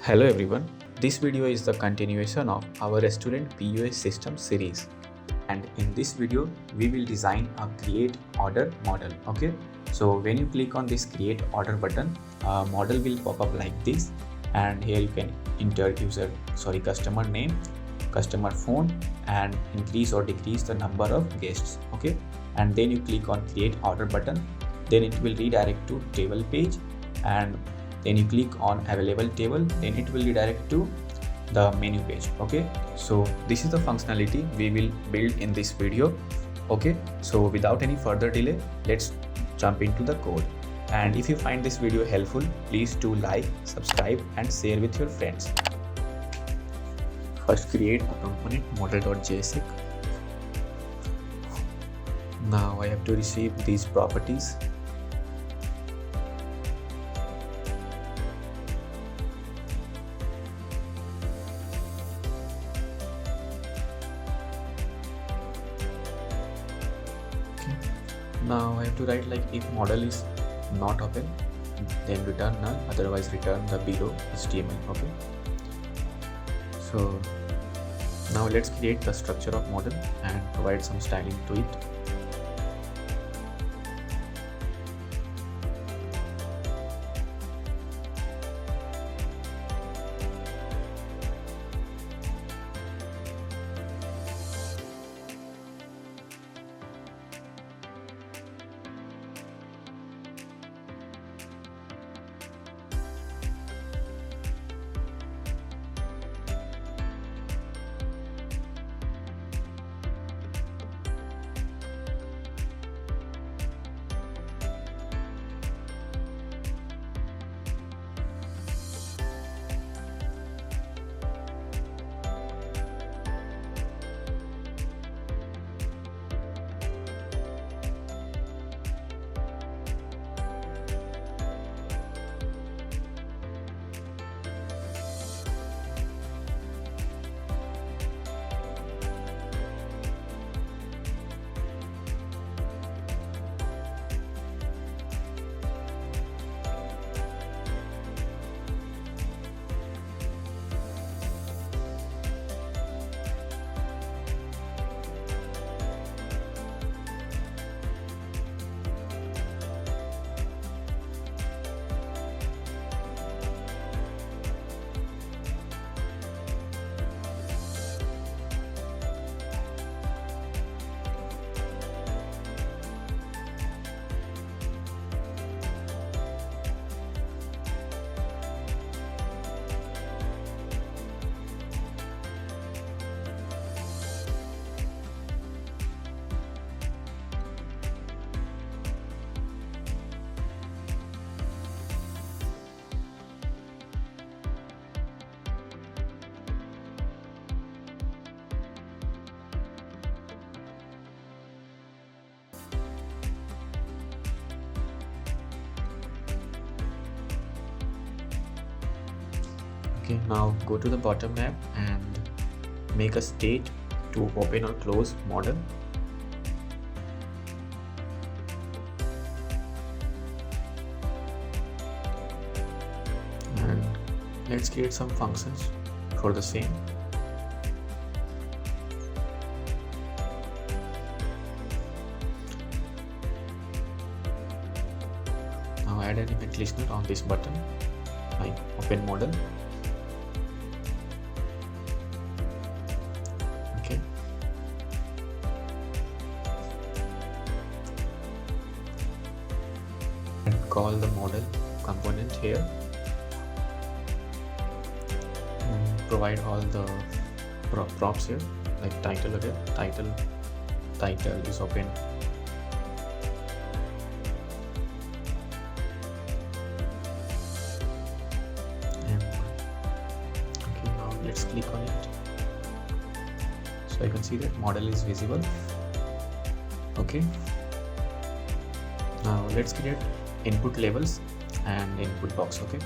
Hello everyone, this video is the continuation of our restaurant POS system series, and in this video we will design a create order model. Okay, so when you click on this create order button, a model will pop up like this, and here you can enter customer name, customer phone, and increase or decrease the number of guests. Okay, and then you click on create order button, then it will redirect to table page, and then you click on available table, then it will redirect to the menu page. Okay, so this is the functionality we will build in this video. Okay, so without any further delay, let's jump into the code. And if you find this video helpful, please do like, subscribe and share with your friends. First create a component modal.js. Now I have to receive these properties. Now I have to write like if model is not open, then return null, otherwise return the below HTML. Okay, so now let's create the structure of model and provide some styling to it. Okay, now go to the bottom map and make a state to open or close model. And let's create some functions for the same. Now add an event listener on this button, like open model. Call the model component here, provide all the props here, like title again, title is open, and okay, now let's click on it. So you can see that model is visible. Okay, now let's create input labels and input box. Okay,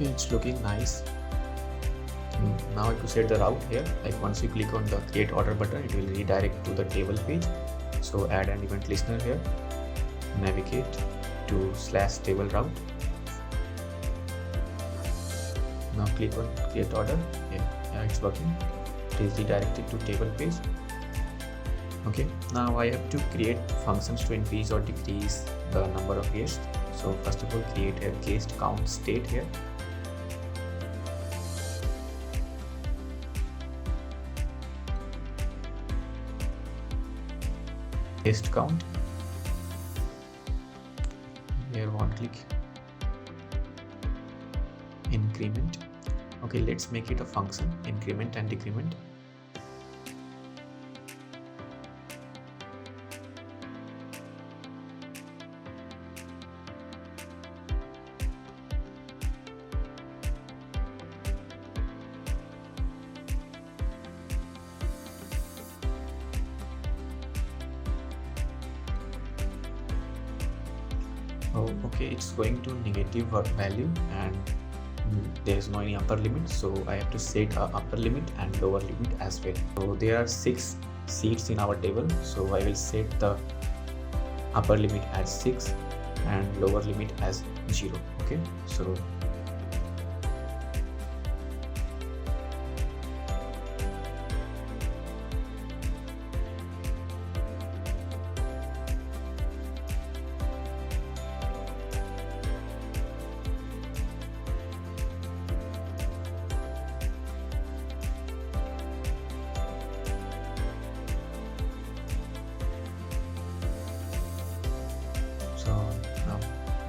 Okay, it's looking nice. Now to set the route here, like once you click on the create order button, it will redirect to the table page. So add an event listener here, navigate to /table route. Now click on create order. Yeah, it's working. It is redirected to table page. Okay, now I have to create functions to increase or decrease the number of guests. So first of all, create a guest count state here. Guest count. Here one click. Increment. Okay, let's make it a function, increment and decrement. Oh, okay, it's going to negative value and there is no any upper limit, so I have to set a upper limit and lower limit as well. So there are 6 seats in our table, so I will set the upper limit as 6 and lower limit as 0. Okay, so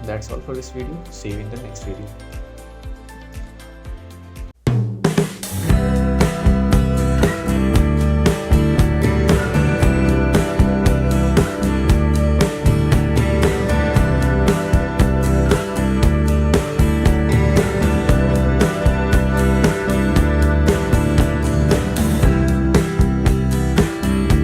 that's all for this video. See you in the next video.